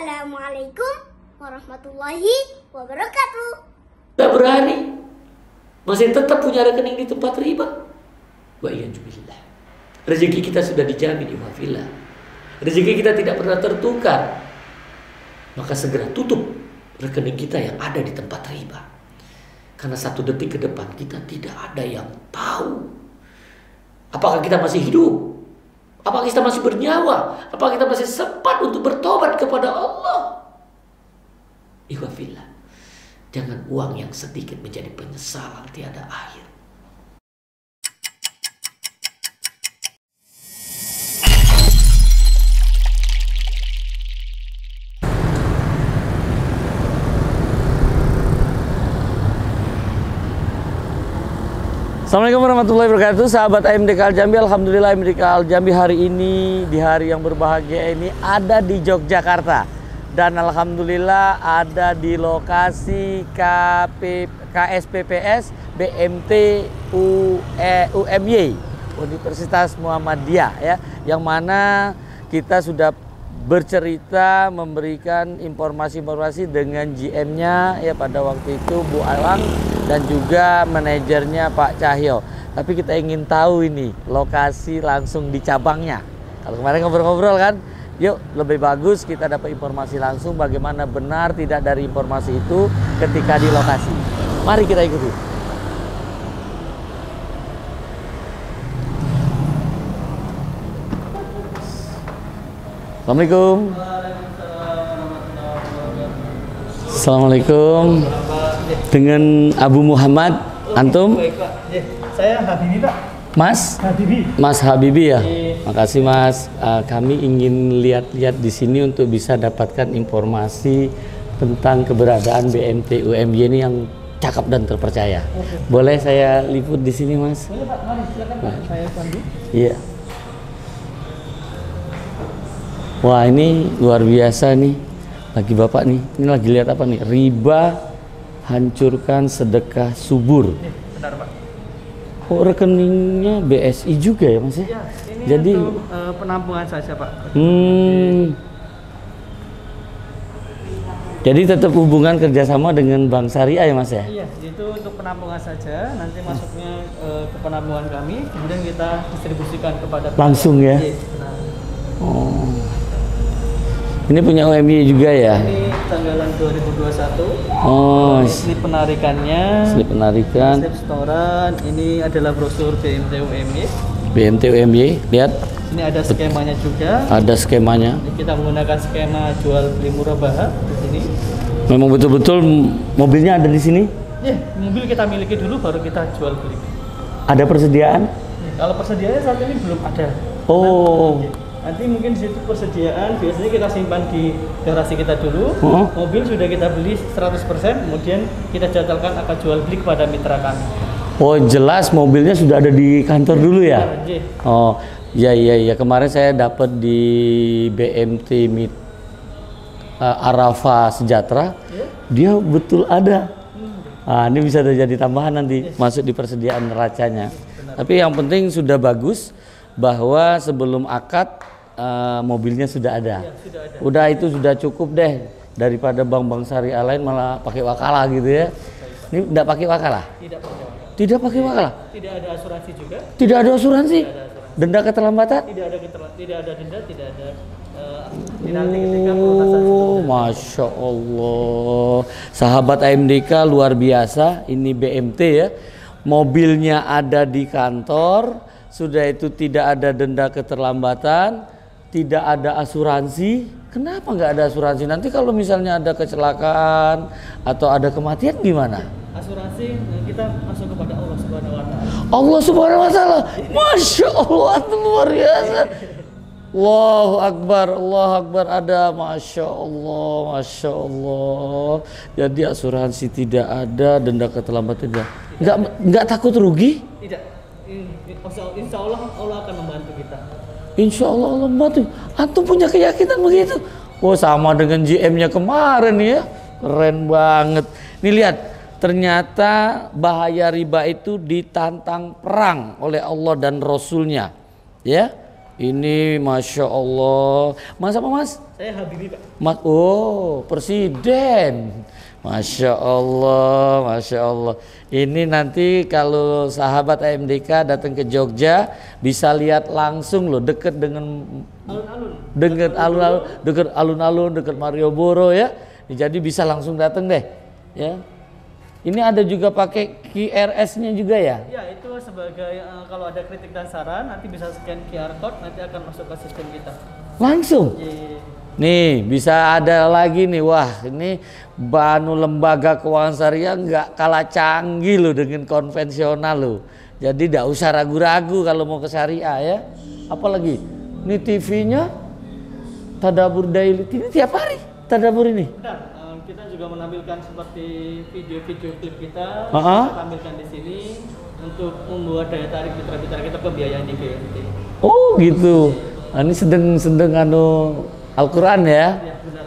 Assalamualaikum warahmatullahi wabarakatuh. Tidak berani, masih tetap punya rekening di tempat riba. Wa iyyazubillah. Rezeki kita sudah dijamin, ikhwafillah. Rezeki kita tidak pernah tertukar. Maka segera tutup rekening kita yang ada di tempat riba. Karena 1 detik ke depan kita tidak ada yang tahu apakah kita masih hidup, apakah kita masih bernyawa, apakah kita masih sempat untuk bertobat kepada Allah. Ikhwafillah, jangan uang yang sedikit menjadi penyesalan tiada akhir. Assalamualaikum warahmatullahi wabarakatuh, sahabat AMDK Al Jambi. Alhamdulillah AMDK Al Jambi hari ini, di hari yang berbahagia ini, ada di Yogyakarta. Dan alhamdulillah ada di lokasi KSPPS BMT UMY, Universitas Muhammadiyah ya, yang mana kita sudah bercerita memberikan informasi-informasi dengan GM-nya ya pada waktu itu Bu Alang dan juga manajernya Pak Cahyo. Tapi kita ingin tahu ini lokasi langsung di cabangnya. Kalau kemarin ngobrol-ngobrol kan, yuk lebih bagus kita dapat informasi langsung bagaimana benar tidak dari informasi itu ketika di lokasi. Mari kita ikuti. Assalamualaikum. Assalamualaikum. Dengan Abu Muhammad, antum? Saya Habibi, Pak. Mas? Habibi. Mas Habibi ya. Makasih Mas. Kami ingin lihat-lihat di sini untuk bisa dapatkan informasi tentang keberadaan BMT UMY ini yang cakep dan terpercaya. Boleh saya liput di sini, Mas? Boleh Pak, mari silakan Pak. Saya pandu. Iya. Wah, ini luar biasa nih. Lagi Bapak nih. Ini lagi lihat apa nih? Riba hancurkan sedekah subur. Benar Pak. Oh, rekeningnya BSI juga ya Mas ya? Ya, ini jadi untuk penampungan saja Pak. Jadi tetap hubungan kerjasama dengan Bank Syariah ya Mas ya? Iya, itu untuk penampungan saja. Nanti masuknya ke penampungan kami, kemudian kita distribusikan kepada langsung ya? Iya, benar. Oh. Ini punya UMY juga ya? Ini tanggalan 2021. Oh, slip penarikannya. Slip penarikan. Slip setoran. Ini adalah brosur BMT UMY. BMT UMY, lihat. Ini ada skemanya juga. Ada skemanya. Kita menggunakan skema jual beli murabahah di sini. Memang betul-betul mobilnya ada di sini? Ya, mobil kita miliki dulu baru kita jual beli. Ada persediaan? Kalau persediaannya saat ini belum ada. Oh. Nanti mungkin di situ persediaan biasanya kita simpan di garasi kita dulu. Mobil sudah kita beli 100%, kemudian kita jadwalkan akan jual beli kepada mitra kami. Oh, jelas mobilnya sudah ada di kantor dulu ya? Oh, iya. Kemarin saya dapat di BMT Arafah Sejahtera, dia betul ada. Ini bisa terjadi tambahan nanti masuk di persediaan neracanya. Tapi yang penting sudah bagus bahwa sebelum akad mobilnya sudah ada. Ya, sudah ada. Udah itu sudah cukup deh daripada bank-bank syariah lain malah pakai wakalah gitu ya. Ini enggak pakai wakalah? Tidak pakai wakalah. Tidak pakai wakalah? Tidak ada asuransi juga. Tidak ada asuransi? Tidak ada asuransi. Denda keterlambatan? Tidak ada denda, tidak ada penalti ketika perlunasan. Oh, Masya Allah. Sahabat AMDK luar biasa. Ini BMT ya. Mobilnya ada di kantor. Sudah itu tidak ada denda keterlambatan, tidak ada asuransi. Kenapa nggak ada asuransi? Nanti kalau misalnya ada kecelakaan atau ada kematian gimana? Asuransi kita masuk kepada Allah Subhanahu wa taala. Allah Subhanahu wa taala. Masya Allah, luar biasa. Allahu Akbar, Allahu Akbar, ada. Masya Allah, Masya Allah. Jadi asuransi tidak ada, denda keterlambatan tidak. Nggak takut rugi? Tidak. Insya Allah Allah akan membantu kita. Insya Allah Allah membantu. Antum punya keyakinan begitu? Oh, sama dengan GM-nya kemarin ya. Keren banget. Nih lihat, ternyata bahaya riba itu ditantang perang oleh Allah dan Rasulnya. Ya, ini Masya Allah. Mas apa Mas? Saya Habibie, Pak. Oh, presiden. Masya Allah, Masya Allah. Ini nanti kalau sahabat AMDK datang ke Jogja bisa lihat langsung loh, deket dengan alun-alun, deket Malioboro ya. Jadi bisa langsung datang deh, ya. Ini ada juga pakai QRS-nya juga ya? Ya, itu sebagai kalau ada kritik dan saran nanti bisa scan QR code, nanti akan masuk ke sistem kita. Langsung. Nih bisa ada lagi nih, wah ini lembaga keuangan syariah nggak kalah canggih loh dengan konvensional loh. Jadi tidak usah ragu-ragu kalau mau ke syariah ya. Apalagi ini TV-nya Tadabur Daily, ini tiap hari Tadabur ini. Benar, kita juga menampilkan seperti video-video klip kita, kita tampilkan di sini untuk membuat daya tarik mitra-mitra kita pembiayaan di BMT. Oh gitu. Nah, ini sedang Al-Quran ya.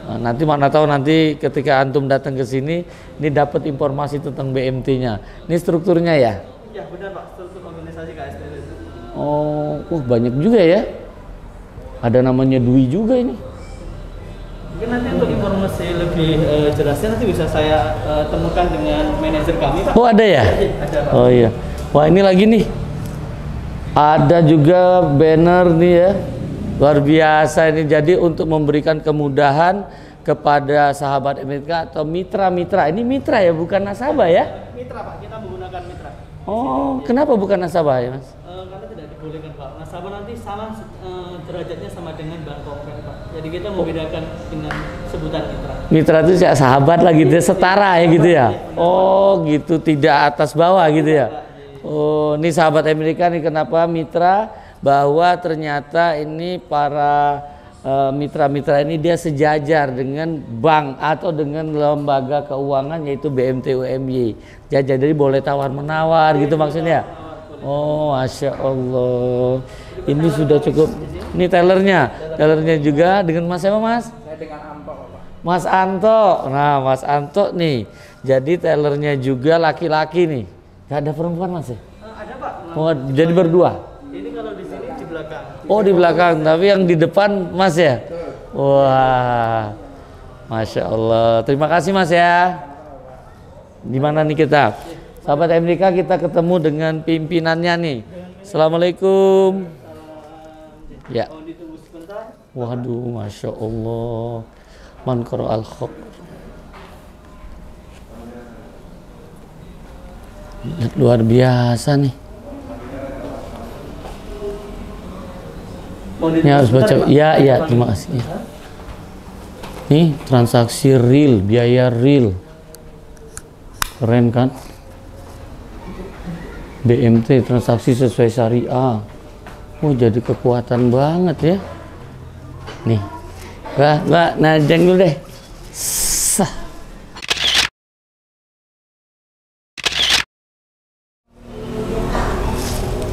Nah, nanti mana tahu nanti ketika antum datang ke sini, ini dapat informasi tentang BMT-nya. Ini strukturnya ya? Ya benar Pak, struktur organisasi KSPL itu. Oh, banyak juga ya. Ada namanya Dwi juga ini. Mungkin nanti untuk informasi lebih jelasnya nanti bisa saya temukan dengan manajer kami, Pak. Oh ada ya? Ada, Pak. Oh iya. Wah ini lagi nih. Ada juga banner nih ya. Luar biasa ini, jadi untuk memberikan kemudahan kepada sahabat MDK atau mitra-mitra. Ini mitra ya, bukan nasabah ya? Mitra Pak, kita menggunakan mitra. Oh, kenapa bukan nasabah ya Mas? Karena tidak dibolehkan Pak. Nasabah nanti sama derajatnya sama dengan bank kompen Pak. Jadi kita membedakan dengan sebutan mitra. Mitra itu ya sahabat lah gitu, setara ya gitu ya? Oh gitu, tidak atas bawah gitu ya? Oh, ini sahabat MDK nih kenapa mitra? Bahwa ternyata ini para mitra-mitra ini dia sejajar dengan bank atau dengan lembaga keuangan yaitu BMT UMY. Jadi boleh tawar-menawar gitu maksudnya. Oh, Masya Allah. Ini sudah cukup. Ini tellernya juga dengan Mas siapa Mas? Saya dengan Anto Pak. Mas Anto. Nah, Mas Anto nih. Jadi tellernya juga laki-laki nih. Gak ada perempuan Mas ya? Ada Pak. Oh, jadi berdua. Ini kalau di sini di belakang. Oh di belakang, tapi yang di depan Mas ya? Wah, Masya Allah. Terima kasih Mas ya. Di mana nih kita? Sahabat MDK kita ketemu dengan pimpinannya nih. Assalamualaikum. Ya. Waduh, Masya Allah. Man qara al-khaq. Luar biasa nih. Ini harus baca. Ya, terima kasih. Nih transaksi real, biaya real, keren kan? BMT transaksi sesuai syariah. Oh jadi kekuatan banget ya. Nih, Mbak, najeng dulu deh. Sah.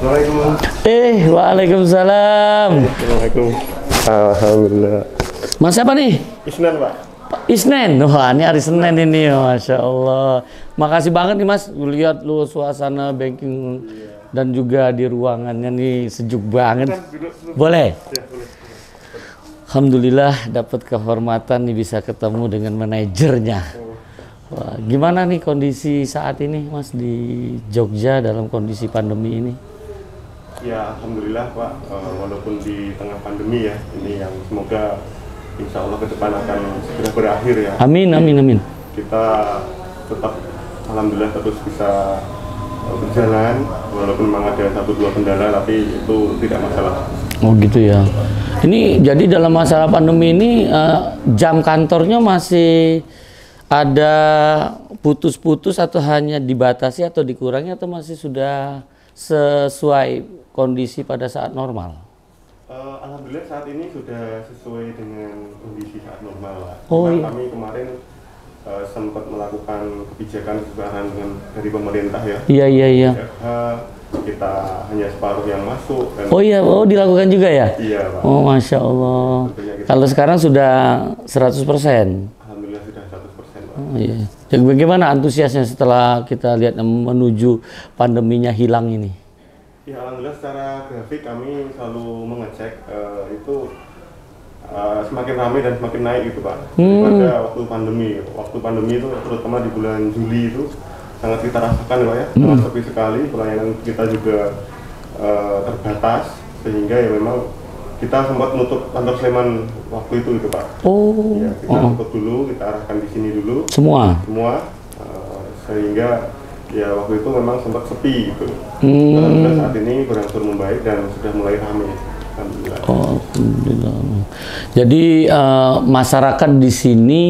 Assalamualaikum. Waalaikumsalam. Assalamualaikum. Alhamdulillah. Mas siapa nih? Isnan Pak. Isnen. Wah ini hari Senin ini, Masya Allah. Makasih banget nih Mas. Lihat lu suasana banking dan juga di ruangannya nih sejuk banget. Boleh? Ya, boleh. Alhamdulillah dapat kehormatan nih bisa ketemu dengan manajernya. Wah, gimana nih kondisi saat ini Mas di Jogja dalam kondisi pandemi ini? Ya, alhamdulillah Pak. Walaupun di tengah pandemi ya, ini yang semoga insya Allah ke depan akan segera berakhir ya. Amin, amin, amin. Kita tetap alhamdulillah terus bisa berjalan, walaupun memang ada 1-2 kendala, tapi itu tidak masalah. Oh gitu ya. Ini jadi dalam masalah pandemi ini jam kantornya masih ada putus-putus atau hanya dibatasi atau dikurangi atau masih sudah sesuai kondisi pada saat normal? Alhamdulillah saat ini sudah sesuai dengan kondisi saat normal lah. Oh, iya. Kami kemarin sempat melakukan kebijakan kebijakan dari pemerintah ya. Iya. Kita hanya separuh yang masuk. Dan Oh iya, oh dilakukan juga ya? Iya Pak. Oh Masya Allah. Kalau sekarang sudah 100%? Alhamdulillah sudah 100% Pak. Oh iya. Jadi bagaimana antusiasnya setelah kita lihat menuju pandeminya hilang ini? Ya alhamdulillah secara grafik kami selalu mengecek itu semakin ramai dan semakin naik gitu Pak. Daripada waktu pandemi. Waktu pandemi itu terutama di bulan Juli itu sangat kita rasakan Pak ya, sangat sepi sekali, pelayanan kita juga terbatas, sehingga ya memang kita sempat menutup kantor Sleman waktu itu gitu Pak. Ya, kita tutup dulu, kita arahkan di sini dulu. Semua, sehingga ya waktu itu memang sempat sepi gitu. Dan saat ini berangsur membaik dan sudah mulai ramai. Alhamdulillah. Alhamdulillah. Jadi masyarakat di sini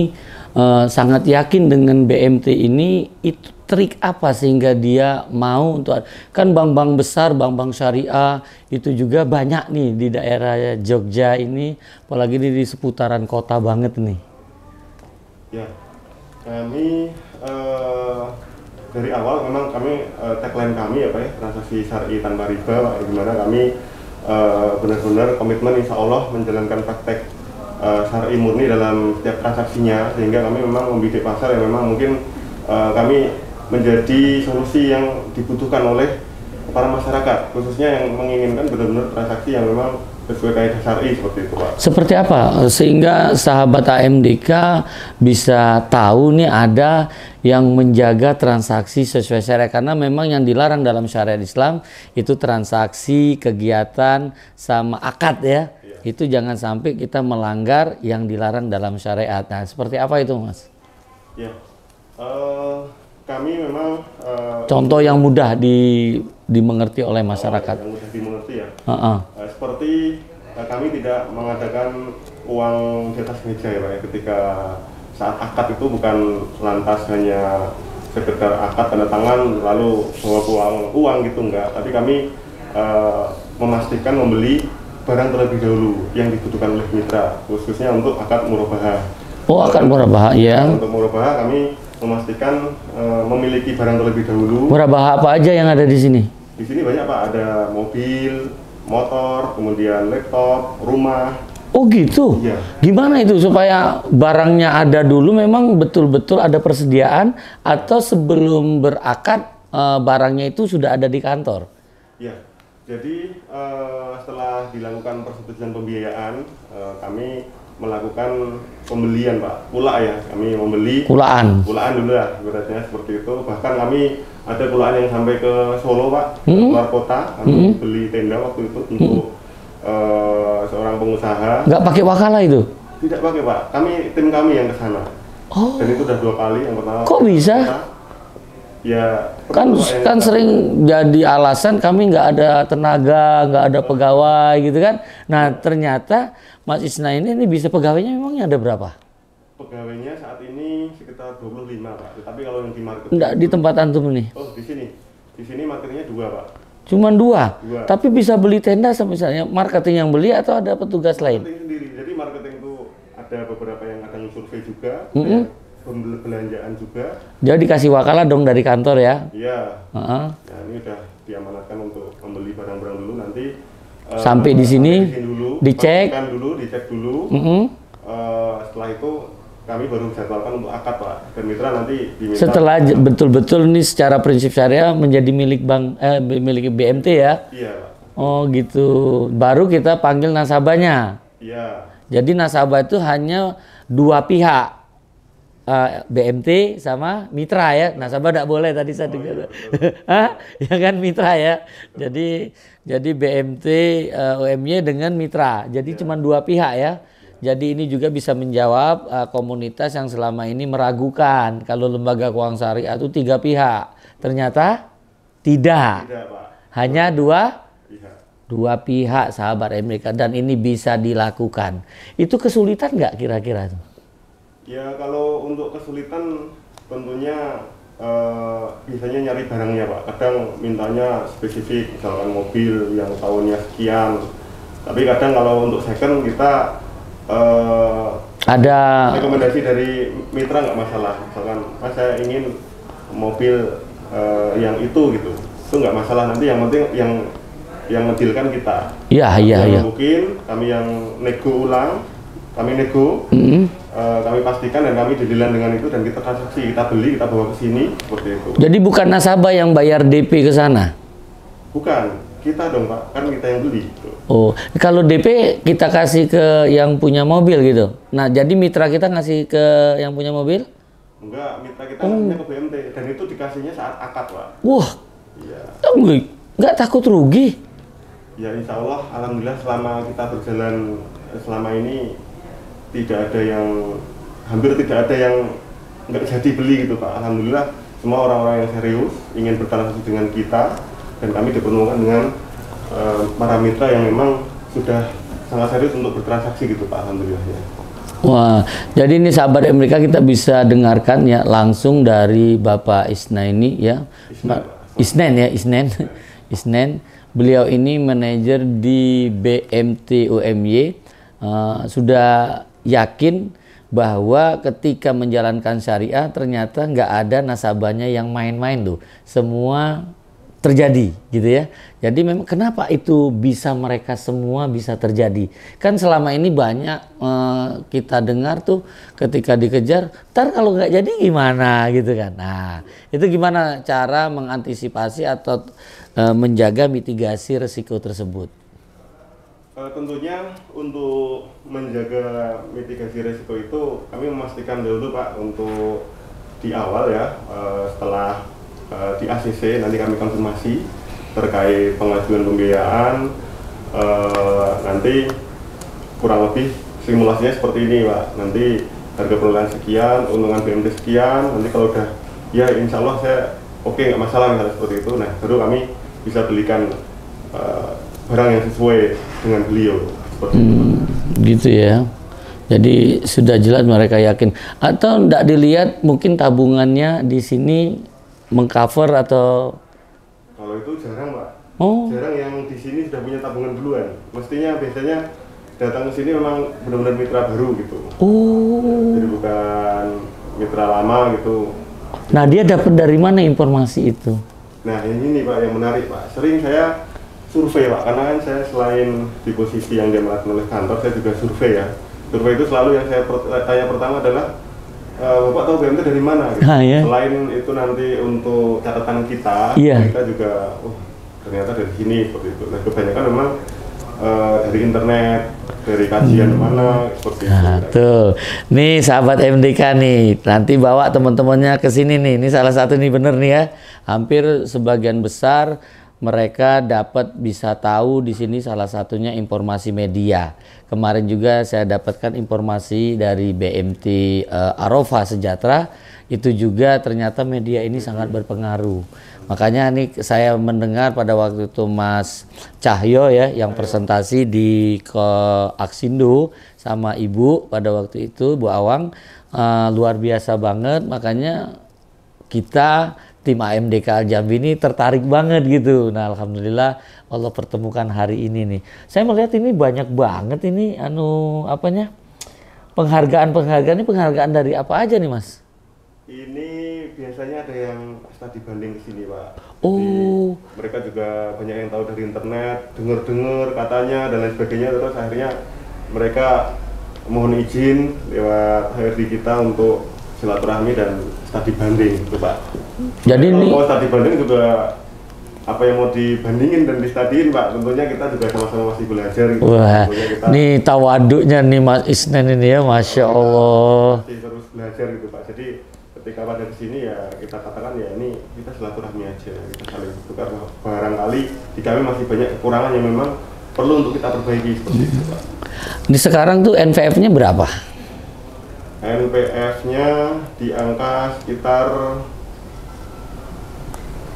sangat yakin dengan BMT ini. Itu trik apa sehingga dia mau untuk, kan bank-bank besar, bank-bank syariah itu juga banyak nih di daerah Jogja ini, apalagi di seputaran kota banget nih. Ya, kami dari awal memang kami tagline kami ya Pak ya, transaksi syar'i tanpa riba Pak, dimana kami benar-benar komitmen insya Allah menjalankan praktek syar'i murni dalam setiap transaksinya, sehingga kami memang membidik pasar yang memang mungkin kami menjadi solusi yang dibutuhkan oleh para masyarakat, khususnya yang menginginkan benar-benar transaksi yang memang sesuai kaidah syar'i seperti itu Pak. Seperti apa sehingga sahabat AMDK bisa tahu nih ada yang menjaga transaksi sesuai syariat, karena memang yang dilarang dalam syariat Islam itu transaksi, kegiatan sama akad ya. Itu jangan sampai kita melanggar yang dilarang dalam syariat. Nah, seperti apa itu Mas? Ya. Kami memang contoh yang mudah dimengerti oleh masyarakat. Yang mudah dimengerti ya. Seperti kami tidak mengadakan uang di atas meja ya Pak ya. Ketika saat akad itu bukan lantas hanya sekedar akad tanda tangan lalu bawa uang gitu, enggak. Tapi kami memastikan membeli barang terlebih dahulu yang dibutuhkan oleh mitra, khususnya untuk akad murabahah. Oh, akad murabahah ya. Untuk murabahah kami memastikan memiliki barang terlebih dahulu. Murabahah apa aja yang ada di sini? Di sini banyak Pak, ada mobil, motor, kemudian laptop, rumah. Oh gitu? Iya. Gimana itu supaya barangnya ada dulu, memang betul-betul ada persediaan, atau sebelum berakad barangnya itu sudah ada di kantor? Iya. Jadi setelah dilakukan persetujuan pembiayaan, kami melakukan pembelian Pak, pula ya, kami membeli pulaan dulu ya, beratnya seperti itu. Bahkan kami ada pulaan yang sampai ke Solo Pak, luar kota, kami beli tenda waktu itu untuk seorang pengusaha. Nggak pakai wakala itu? Tidak pakai Pak, tim kami yang ke sana. Dan itu udah 2 kali, yang pertama. Kok bisa? Ya kan sering jadi alasan kami nggak ada tenaga, nggak ada pegawai gitu kan. Nah ternyata Mas Isna ini bisa pegawainya memangnya ada berapa? Pegawainya saat ini sekitar 25 Pak, tapi kalau yang di marketing enggak di tempat antum nih? Oh di sini marketingnya 2 Pak. Cuman 2? Tapi bisa beli tenda misalnya, marketing yang beli atau ada petugas lain? Marketing sendiri, jadi marketing itu ada beberapa yang kadang survei juga, pembelanjaan juga. Jadi dikasih wakala dong dari kantor ya? Iya. Nah ini udah diamanatkan untuk membeli barang-barang dulu, nanti sampai di sini dicek dulu. Setelah itu kami baru jadwalkan untuk akad Pak, dan mitra nanti diminta. Setelah betul-betul nih secara prinsip syariah menjadi milik bank, milik BMT ya? Iya Pak. Oh gitu, baru kita panggil nasabahnya. Iya. Jadi nasabah itu hanya 2 pihak. BMT sama mitra ya, nasabah tidak boleh tadi saya dengar. Ya kan mitra ya. Jadi BMT UMY dengan mitra. Jadi cuma 2 pihak ya. Jadi ini juga bisa menjawab komunitas yang selama ini meragukan kalau lembaga keuangan syariah itu 3 pihak. Ternyata tidak. Pak. Hanya 2 pihak sahabat Amerika, dan ini bisa dilakukan. Itu kesulitan nggak kira-kira? Ya kalau untuk kesulitan tentunya biasanya nyari barangnya Pak. Kadang mintanya spesifik, misalkan mobil yang tahunnya sekian. Tapi kadang kalau untuk second kita ada rekomendasi dari mitra nggak masalah. Misalkan Mas saya ingin mobil yang itu gitu, itu nggak masalah. Nanti yang penting yang ngedilkan kita. Iya. Mungkin kami yang nego ulang, kami nego. Kami pastikan dan kami dealan dengan itu, dan kita transaksi, kita beli, kita bawa ke sini seperti itu. Jadi bukan nasabah yang bayar DP ke sana? Bukan, kita dong Pak, kan kita yang beli. Gitu. Oh, kalau DP kita kasih ke yang punya mobil gitu. Nah, jadi mitra kita ngasih ke yang punya mobil? Enggak, mitra kita ngasihnya ke BMT dan itu dikasihnya saat akad Pak. Wah, Iya. nggak takut rugi? Ya insya Allah, alhamdulillah selama kita berjalan selama ini tidak ada yang, hampir tidak ada yang nggak jadi beli gitu Pak. Alhamdulillah semua orang-orang yang serius ingin bertransaksi dengan kita dan kami dipertemukan dengan para mitra yang memang sudah sangat serius untuk bertransaksi gitu Pak. Alhamdulillah ya. Wah, jadi ini sahabat MDK kita bisa dengarkan ya langsung dari Bapak Isnan ini ya. Isnan. Beliau ini manajer di BMT UMY, sudah yakin bahwa ketika menjalankan syariah ternyata nggak ada nasabahnya yang main-main tuh, semua terjadi gitu ya. Jadi memang kenapa itu bisa mereka semua bisa terjadi? Kan selama ini banyak kita dengar tuh ketika dikejar, ntar kalau nggak jadi gimana gitu kan. Nah itu gimana cara mengantisipasi atau menjaga mitigasi risiko tersebut? Tentunya untuk menjaga mitigasi risiko itu kami memastikan dulu Pak untuk di awal ya, setelah di ACC nanti kami konfirmasi terkait pengajuan pembiayaan, nanti kurang lebih simulasinya seperti ini Pak. Nanti harga perolahan sekian, untungan BMT sekian, nanti kalau udah ya insya Allah saya oke nggak masalah misalnya seperti itu, nah baru kami bisa belikan barang yang sesuai dengan beliau seperti itu. Gitu ya. Jadi sudah jelas mereka yakin. Atau tidak dilihat mungkin tabungannya di sini mengcover atau? Kalau itu jarang Pak. Oh. Jarang yang di sini sudah punya tabungan duluan. Mestinya biasanya datang ke sini memang benar-benar mitra baru gitu. Oh. Jadi bukan mitra lama gitu. Nah dia dapat dari mana informasi itu? Nah ini Pak yang menarik Pak. Sering saya survei Pak, karena kan saya selain di posisi yang diamanatkan oleh kantor, saya juga survei ya. Survei itu selalu yang saya tanya pertama adalah Bapak tahu BMT dari mana? Gitu. Ya. Selain itu nanti untuk catatan kita, kita juga, ternyata dari sini seperti itu. Nah kebanyakan memang dari internet, dari kajian mana seperti itu. Nah, tuh, nih sahabat MDK nih, nanti bawa teman-temannya ke sini nih. Ini salah satu nih bener nih ya. Hampir sebagian besar mereka dapat bisa tahu di sini salah satunya informasi media. Kemarin juga saya dapatkan informasi dari BMT Arafah Sejahtera, itu juga ternyata media ini sangat berpengaruh. Makanya nih saya mendengar pada waktu itu Mas Cahyo ya yang presentasi di Aksindo sama Ibu pada waktu itu Bu Awang, luar biasa banget. Makanya kita tim AMDK Jambi ini tertarik banget gitu. Nah alhamdulillah Allah pertemukan hari ini nih. Saya melihat ini banyak banget ini penghargaan ini penghargaan dari apa aja nih Mas? Ini biasanya ada yang studi banding ke sini Pak. Oh. Jadi, mereka juga banyak yang tahu dari internet, dengar katanya dan lain sebagainya, terus akhirnya mereka mohon izin lewat HRD kita untuk silaturahmi dan studi banding gitu Pak. Jadi kalau ini mau studi banding juga apa yang mau dibandingin dan distudiin Pak, tentunya kita juga sama-sama masih belajar gitu. Wah, kita nih tawaduknya nih Mas Isnan ini ya, Masya Allah. masih terus belajar gitu Pak. Jadi ketika pada kesini ya kita katakan ya ini kita silaturahmi aja, kita saling tukar. Barangkali di kami masih banyak kekurangan yang memang perlu untuk kita perbaiki seperti itu Pak. Ini sekarang tuh NPF-nya berapa? NPF-nya di angka sekitar,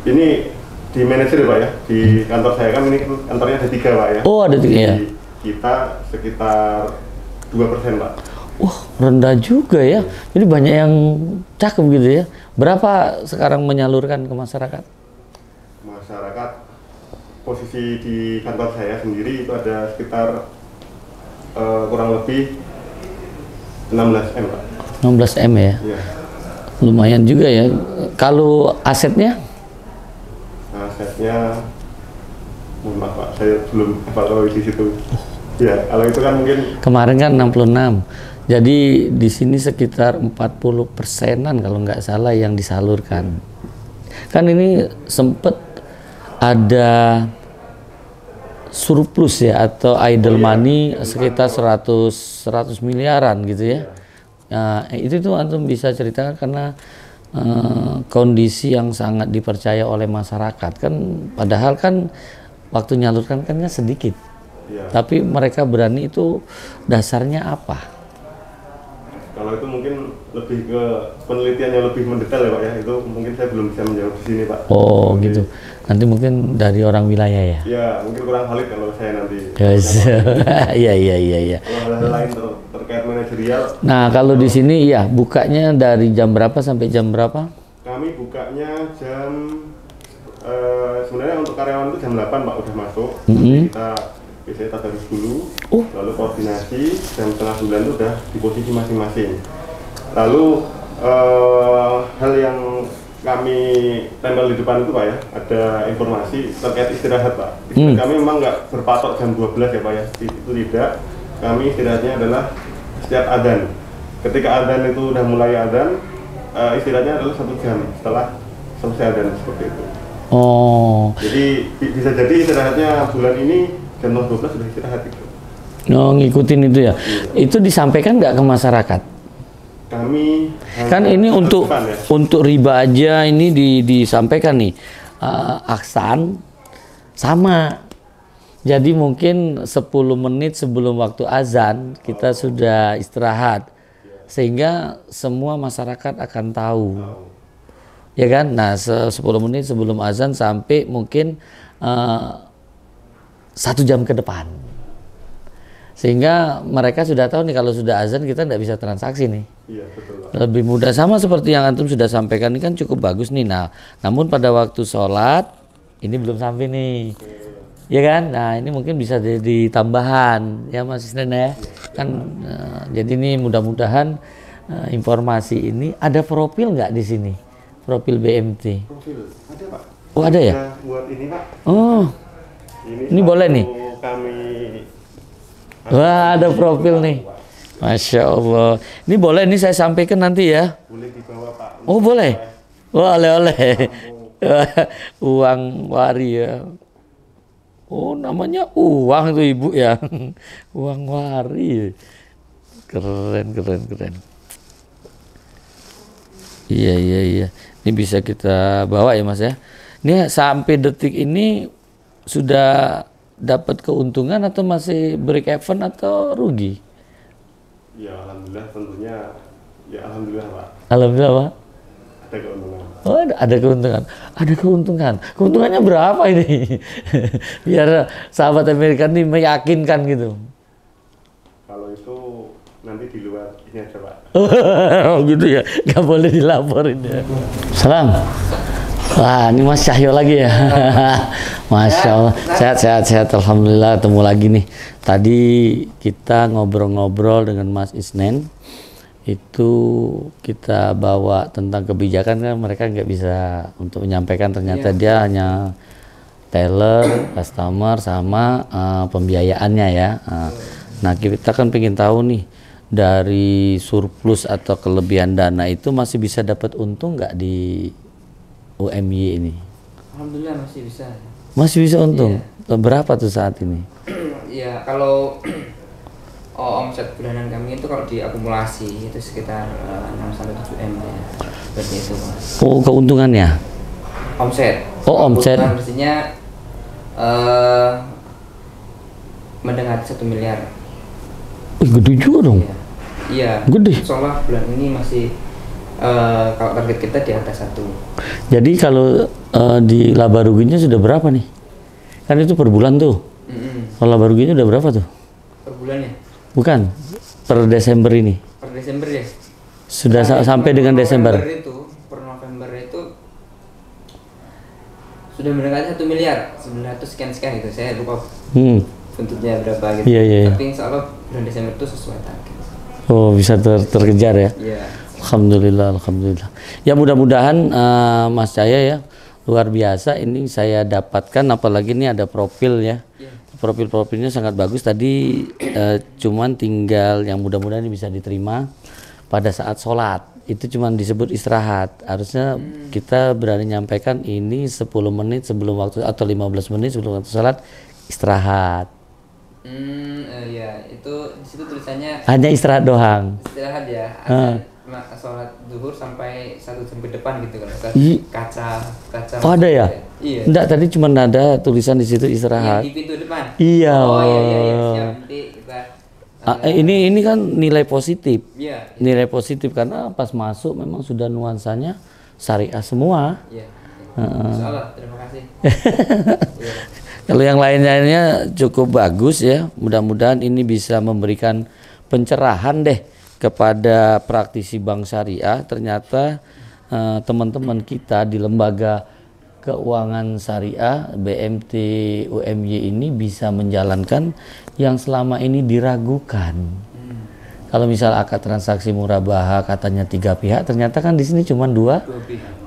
ini di manajer Pak ya, di kantor saya kan ini kantornya ada 3 Pak ya. Oh ada 3 ya. Kita sekitar 2% Pak. Wah rendah juga ya. Jadi banyak yang cakep gitu ya. Berapa sekarang menyalurkan ke masyarakat? Masyarakat posisi di kantor saya sendiri itu ada sekitar kurang lebih 16M Pak. 16M ya? Iya. Lumayan juga ya. Kalau asetnya? Asetnya, mohon maaf Pak, saya belum evaluasi di situ. Ya, kalau itu kan mungkin kemarin kan 66. Jadi di sini sekitar 40%-an kalau nggak salah yang disalurkan. Kan ini sempet ada surplus ya atau idle money sekitar 100 miliaran gitu ya. Nah, itu tuh antum bisa ceritakan karena kondisi yang sangat dipercaya oleh masyarakat kan, padahal kan waktu nyalurkan kan sedikit. Tapi mereka berani, itu dasarnya apa? Kalau itu mungkin lebih ke penelitian yang lebih mendetail ya Pak ya, itu mungkin saya belum bisa menjawab di sini Pak. Oh gitu. Nanti mungkin dari orang wilayah ya? Ya mungkin kurang valid kalau saya nanti. Iya. Kalau hal-hal lain terkait manajerial. Nah kalau di sini ya bukanya dari jam berapa sampai jam berapa? Kami bukanya jam sebenarnya untuk karyawan itu jam 8 Pak udah masuk. Kita biasanya tadarus dulu, lalu koordinasi jam setengah 9 itu udah di posisi masing-masing. Lalu hal yang kami tempel di depan itu Pak ya, ada informasi terkait istirahat Pak. Kami memang nggak berpatok jam 12 ya Pak ya, itu tidak. Kami istirahatnya adalah setiap adzan. Ketika adzan itu udah mulai adzan, istirahatnya adalah 1 jam setelah selesai adzan, seperti itu. Oh. Jadi bisa jadi istirahatnya bulan ini jam 12 sudah istirahat itu. Oh, ngikutin itu ya. Itu disampaikan nggak ke masyarakat? Kami kan ini untuk riba aja ini disampaikan nih. Aksan sama. Jadi mungkin 10 menit sebelum waktu azan kita sudah istirahat. Sehingga semua masyarakat akan tahu. Ya kan? Nah, 10 menit sebelum azan sampai mungkin 1 jam ke depan, sehingga mereka sudah tahu nih kalau sudah azan kita tidak bisa transaksi nih. Iya, betul, Pak. Lebih mudah, sama seperti yang antum sudah sampaikan ini kan cukup bagus nih. Nah, namun pada waktu sholat ini belum sampai nih, ya kan? Nah ini mungkin bisa jadi tambahan ya Mas Isnen ya. Kan jadi ini mudah-mudahan informasi ini ada profil nggak di sini, profil BMT? Profil ada Pak. Oh ada ya? Buat ini Pak. Oh. Ini boleh nih. Kami. Wah ada profil nih. Masya Allah. Ini boleh nih saya sampaikan nanti ya. Boleh dibawa Pak. Oh boleh. Wah oleh-oleh. Uang wari ya. Oh namanya uang tuh ibu ya. Uang wari. Keren. Iya. Ini bisa kita bawa ya Mas ya. Ini sampai detik ini sudah dapat keuntungan atau masih break even atau rugi? Ya alhamdulillah tentunya. Ya alhamdulillah Pak. Alhamdulillah Pak. Ada keuntungan. Oh ada keuntungan. Ada keuntungan. Keuntungannya berapa ini? Biar sahabat Amerika ini meyakinkan gitu. Kalau itu nanti di luar ini aja Pak. Oh gitu ya. Gak boleh dilaporin ya. Salam. Wah, ini Mas Cahyo lagi ya. Masya Allah. Sehat. Alhamdulillah ketemu lagi nih. Tadi kita ngobrol-ngobrol dengan Mas Isnen. Itu kita bawa tentang kebijakan kan mereka nggak bisa untuk menyampaikan, ternyata dia hanya teller, customer sama pembiayaannya ya. Nah, kita kan pengen tahu nih dari surplus atau kelebihan dana itu masih bisa dapat untung nggak di UMY ini? Alhamdulillah masih bisa. Masih bisa untung? Iya. Berapa tuh saat ini? Ya kalau omset bulanan kami itu kalau diakumulasi itu sekitar 6-7 M ya. Seperti itu Mas. Oh keuntungannya? Omset. Oh omset. Mestinya mendekati 1 miliar. Gede juga dong. Iya. Gede. Soalnya bulan ini masih kalau target kita di atas 1. Jadi kalau di laba ruginya sudah berapa nih? Kan itu per bulan tuh. Kalau laba ruginya udah berapa tuh? Per bulan ya? Bukan, per Desember ini. Per Desember ya? Sudah sampai dengan Desember. Per November itu sudah mendekati 1 miliar, 900 sekian gitu. Saya lupa buntutnya berapa gitu. Iya. Tapi insya Allah bulan Desember itu sesuai target. Oh bisa terkejar ya? Iya. Alhamdulillah. Ya mudah-mudahan Mas Cahyo ya, luar biasa ini saya dapatkan, apalagi ini ada profil ya. Profilnya sangat bagus tadi, cuman tinggal yang mudah-mudahan ini bisa diterima pada saat sholat. Itu cuman disebut istirahat. Harusnya kita berani nyampaikan ini 10 menit sebelum waktu atau 15 menit sebelum waktu sholat istirahat. Ya itu di situ tulisannya Hanya istirahat doang. istirahat ya. Ada sholat zuhur sampai 1 jam ke depan gitu kalau kaca. Oh ada ya? Iya. Enggak, tadi cuma ada tulisan di situ istirahat. Di pintu depan. Iya. Oh iya. Siap, nanti kita ini kan nilai positif. Iya. Nilai positif karena pas masuk memang sudah nuansanya syariah semua. Iya. Insyaallah, terima kasih. Iya. Kalau yang lainnya cukup bagus ya. Mudah-mudahan ini bisa memberikan pencerahan deh kepada praktisi bank syariah. Ternyata teman-teman kita di lembaga keuangan syariah BMT UMY ini bisa menjalankan yang selama ini diragukan. Kalau misal akad transaksi murabahah katanya 3 pihak, ternyata kan di sini cuma dua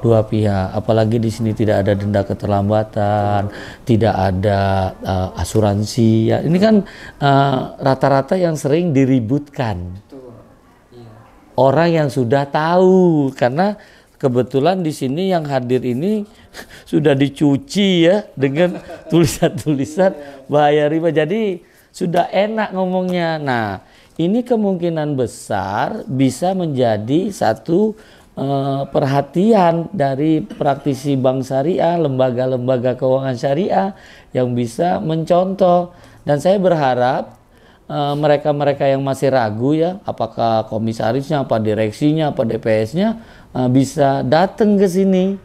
pihak. Apalagi di sini tidak ada denda keterlambatan, tidak ada asuransi. Ya, ini kan rata-rata yang sering diributkan. Orang yang sudah tahu, karena kebetulan di sini yang hadir ini sudah dicuci ya dengan tulisan-tulisan bahaya riba. Jadi sudah enak ngomongnya. Nah, ini kemungkinan besar bisa menjadi satu perhatian dari praktisi bank syariah, lembaga-lembaga keuangan syariah yang bisa mencontoh. Dan saya berharap mereka-mereka yang masih ragu ya, apakah komisarisnya, apa direksinya, apa DPS-nya bisa datang ke sini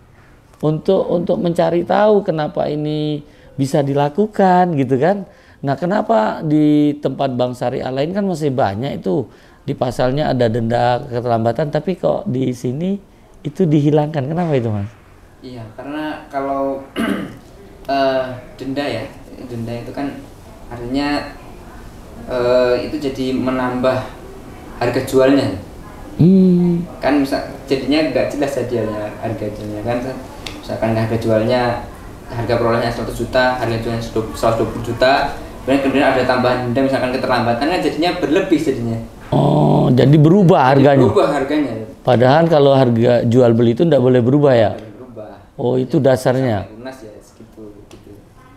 untuk mencari tahu kenapa ini bisa dilakukan gitu kan. Nah, kenapa di tempat bank syariah lain kan masih banyak itu di pasalnya ada denda keterlambatan, tapi kok di sini itu dihilangkan? Kenapa itu, Mas? Iya, karena kalau denda itu kan artinya itu jadi menambah harga jualnya. Kan jadinya nggak jelas jadinya harga jualnya kan. Misalkan harga jualnya, harga perolehnya 100 juta, harga jualnya 120 juta. Kemudian ada tambahan denda misalkan keterlambatan kan jadinya berlebih jadinya. Oh, jadi berubah harganya. Berubah harganya. Padahal kalau harga jual beli itu tidak boleh berubah ya. Boleh berubah. Oh, itu dasarnya. Lunas ya segitu gitu.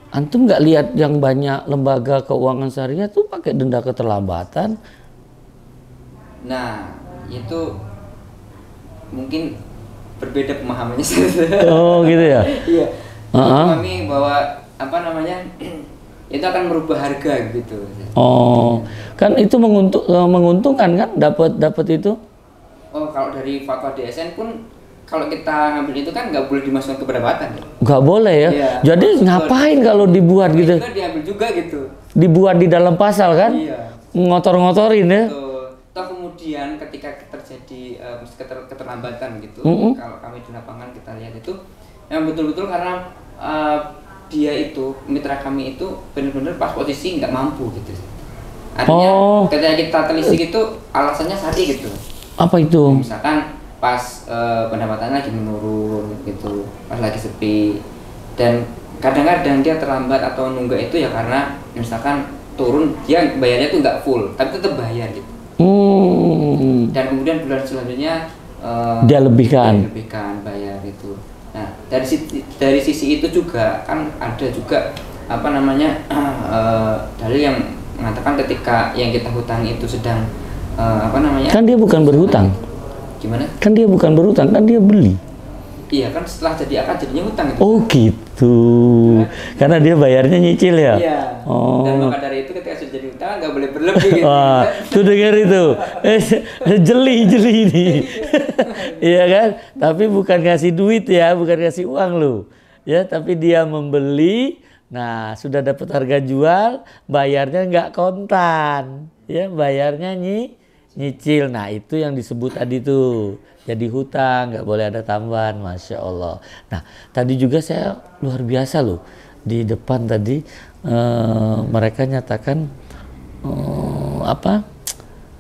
Antum nggak lihat yang banyak lembaga keuangan syariah tuh pakai denda keterlambatan? Nah, itu mungkin berbeda pemahamannya. Oh, gitu ya. Iya. Kami bahwa apa namanya? Itu akan merubah harga gitu. Oh, kan itu menguntungkan kan dapat itu? Oh, kalau dari fatwa DSN pun kalau kita ngambil itu kan nggak boleh dimasukkan ke perdebatan ya? Nggak boleh ya? Iya. Jadi ngapain kalau dibuat gitu? Itu diambil juga gitu. Dibuat di dalam pasal kan? Iya. Ngotor-ngotorin ya? Toh kemudian ketika terjadi keterlambatan gitu, kalau kami di lapangan kita lihat itu yang betul-betul karena dia itu mitra kami itu benar-benar pas posisi nggak mampu gitu. Artinya ketika kita telisik itu alasannya syar'i gitu. Apa itu? Misalkan pas pendapatannya lagi menurun gitu, pas lagi sepi, dan kadang-kadang dia terlambat atau nunggak itu ya karena misalkan turun dia bayarnya tuh nggak full, tapi tetap bayar gitu. Dan kemudian bulan selanjutnya dia lebihkan bayar itu. Nah, dari sisi itu juga kan ada juga apa namanya dalil yang mengatakan ketika yang kita hutangi itu sedang apa namanya? Kan dia bukan berhutang. Gimana? Kan dia bukan berhutang, kan dia beli. Iya, kan setelah jadi akad jadinya hutang gitu. Oh, gitu. Karena dia bayarnya nyicil ya? Iya. Oh. Dan maka dari itu ketika sudah jadi hutang nggak boleh berlebih gitu. Wah, tuh dengar itu. Jeli ini. Iya kan? Tapi bukan ngasih duit ya, bukan ngasih uang lo. Ya, tapi dia membeli. Nah, sudah dapat harga jual, bayarnya nggak kontan. Ya, bayarnya nyicil. Nah, itu yang disebut tadi tuh. Jadi hutang, nggak boleh ada tambahan, Masya Allah. Nah, tadi juga saya luar biasa loh. Di depan tadi mereka nyatakan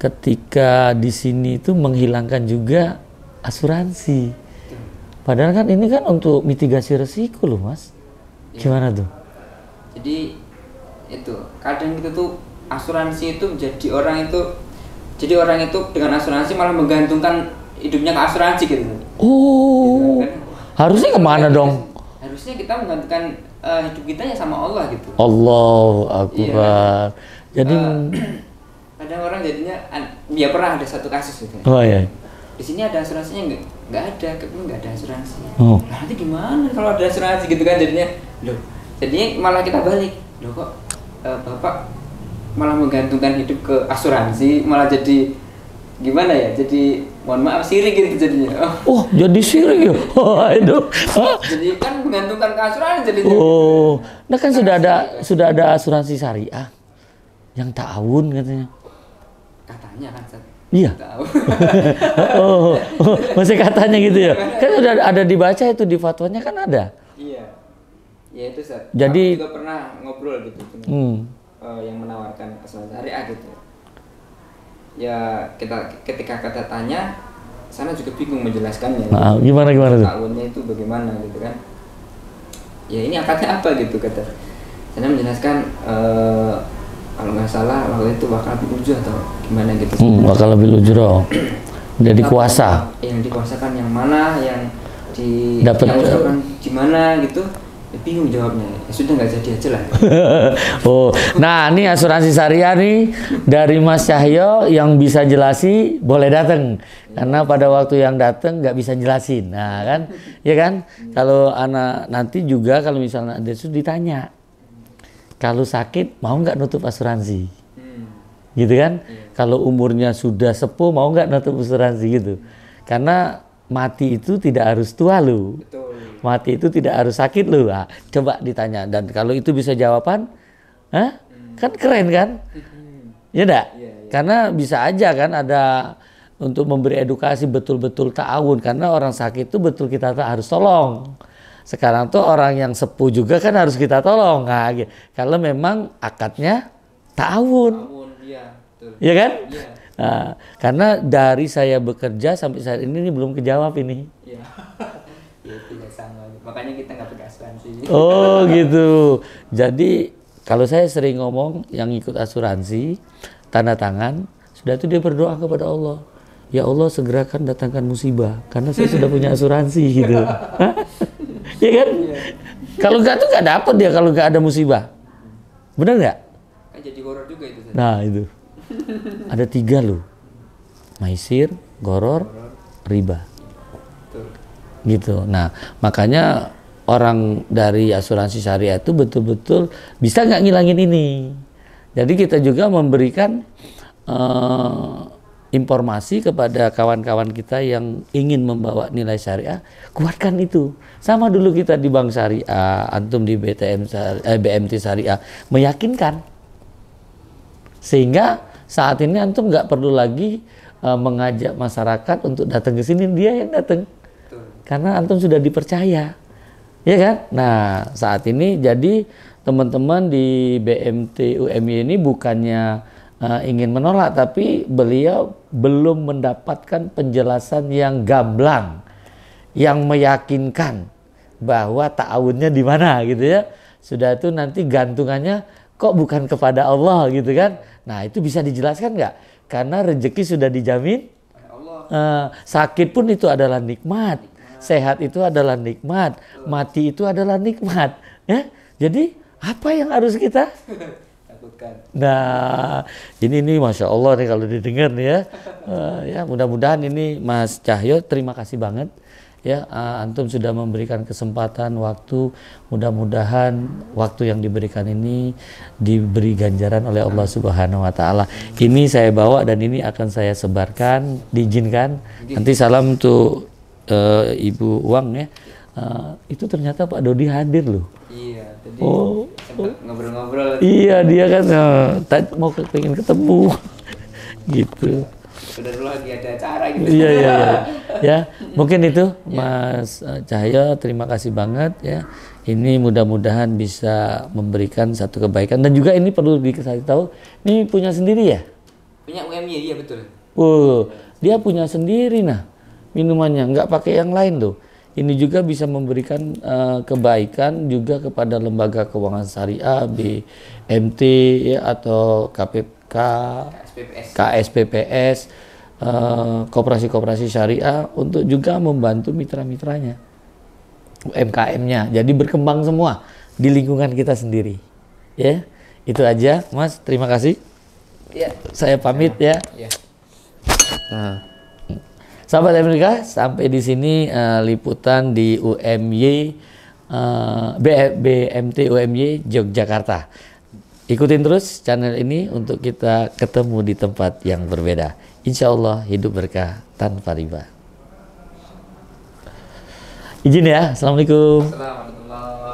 ketika di sini itu menghilangkan juga asuransi. Padahal kan ini kan untuk mitigasi resiko loh, Mas. Gimana tuh? Jadi itu kadang itu tuh asuransi itu jadi orang itu dengan asuransi malah menggantungkan hidupnya ke asuransi gitu. Oh, Gitu, kan? harusnya kemana dong? harusnya kita menggantungkan hidup kita ya sama Allah gitu. Allahu Akbar. Jadi kadang orang jadinya ya pernah ada satu kasus gitu. oh ya. Di sini ada asuransinya nggak ada, nggak ada asuransi. Oh. Nah, nanti gimana kalau ada asuransi gitu kan jadinya, loh, jadinya malah kita balik, loh kok bapak malah menggantungkan hidup ke asuransi, malah jadi gimana ya? Jadi mohon maaf sirik gitu jadinya. Oh, jadi sirik ya? Oh, itu. Jadi kan menggantungkan ke asuransi jadinya. Oh, nah kan sudah ada asuransi syariah yang ta'awun katanya. Katanya kan Sat. Iya. Tahu. Masih katanya gitu ya. Kan udah ada dibaca itu di fatwanya kan ada. Iya. Ya itu Sat. Jadi aku juga pernah ngobrol gitu dengan yang menawarkan asuransi syariah gitu. Ya ketika kata tanya, sana juga bingung menjelaskannya. Nah, gimana tuh? Tahunnya itu bagaimana gitu kan? Ya ini akadnya apa gitu kata. Sana menjelaskan kalau nggak salah waktu itu bakal lebih ujur atau gimana gitu. Bakal lebih ujur. Jadi kuasa. Yang dikuasakan yang mana, yang dapat di mana gitu. Ya, bingung jawabnya. Ya sudah nggak jadi aja lah. Oh, nah ini asuransi syariah nih dari Mas Cahyo yang bisa jelasi boleh datang karena pada waktu yang datang nggak bisa jelasin. Nah kan, ya kan? Kalau anak nanti juga kalau misalnya ada itu ditanya, kalau sakit mau nggak nutup asuransi, gitu kan? Kalau umurnya sudah sepuh mau nggak nutup asuransi gitu? Karena mati itu tidak harus tua lu. Betul. Mati itu tidak harus sakit lu. Nah, coba ditanya dan kalau itu bisa jawaban, kan keren kan? Ya enggak? Karena bisa aja kan ada untuk memberi edukasi betul-betul ta'awun karena orang sakit itu betul kita harus tolong. Sekarang tuh orang yang sepuh juga kan harus kita tolong. Nah, gitu. Kalau memang akadnya ta'awun. Iya, betul. Ya kan? Iya. Nah, karena dari saya bekerja sampai saat ini belum kejawab ini. Iya. Ya tidak sama. Makanya kita nggak pakai asuransi. Oh gitu. Jadi kalau saya sering ngomong yang ikut asuransi tanda tangan sudah itu dia berdoa kepada Allah. Ya Allah segerakan datangkan musibah karena saya sudah punya asuransi gitu. Ya kan? Iya. Kalau nggak tuh nggak dapat dia kalau nggak ada musibah. Benar nggak? Kan jadi horor juga itu. Nah itu. Ada 3 loh. Maisir, goror, riba. Betul. Gitu. Nah, makanya orang dari asuransi syariah itu betul-betul bisa nggak ngilangin ini. Jadi kita juga memberikan informasi kepada kawan-kawan kita yang ingin membawa nilai syariah, kuatkan itu. Sama dulu kita di Bank Syariah, antum di BMT Syariah, meyakinkan. Sehingga saat ini antum nggak perlu lagi mengajak masyarakat untuk datang ke sini, dia yang datang. Karena antum sudah dipercaya, ya kan? Nah saat ini jadi teman-teman di BMT UMY ini bukannya ingin menolak, tapi beliau belum mendapatkan penjelasan yang gamblang, yang meyakinkan bahwa ta'awunnya di mana gitu ya. Sudah itu nanti gantungannya kok bukan kepada Allah gitu kan? Nah itu bisa dijelaskan nggak? Karena rezeki sudah dijamin, sakit pun itu adalah nikmat. Sehat itu adalah nikmat, mati itu adalah nikmat. Ya, jadi apa yang harus kita takutkan? Nah, ini masya Allah nih kalau didengar nih ya. Ya mudah-mudahan ini Mas Cahyo terima kasih banget. Ya, antum sudah memberikan kesempatan waktu. Mudah-mudahan waktu yang diberikan ini diberi ganjaran oleh Allah Subhanahu Wa Taala. Ini saya bawa dan ini akan saya sebarkan. Diizinkan. Nanti salam untuk Ibu Uang ya. Itu ternyata Pak Dodi hadir loh. Iya, tadi sempat ngobrol-ngobrol. Iya, dia kan mau pengen ketemu gitu. Udah dulu lagi ada acara gitu. Iya. Ya, mungkin itu Mas Cahyo, terima kasih banget ya. Ini mudah-mudahan bisa memberikan satu kebaikan dan juga ini perlu dikasih tahu, ini punya sendiri ya? Punya UMY, iya betul. Dia punya sendiri nah. Minumannya nggak pakai yang lain loh. Ini juga bisa memberikan kebaikan juga kepada lembaga keuangan syariah, BMT ya, atau KPK, KSPPS, koperasi-koperasi syariah untuk juga membantu mitra-mitranya. UMKM-nya. Jadi berkembang semua di lingkungan kita sendiri. Ya, itu aja, Mas. Terima kasih. Ya. Saya pamit ya. Ya. Nah, sahabat Amerika, sampai di sini liputan di BMT UMY Yogyakarta. Ikutin terus channel ini untuk kita ketemu di tempat yang berbeda. Insya Allah hidup berkah tanpa riba. Izin ya. Assalamualaikum. Assalamualaikum.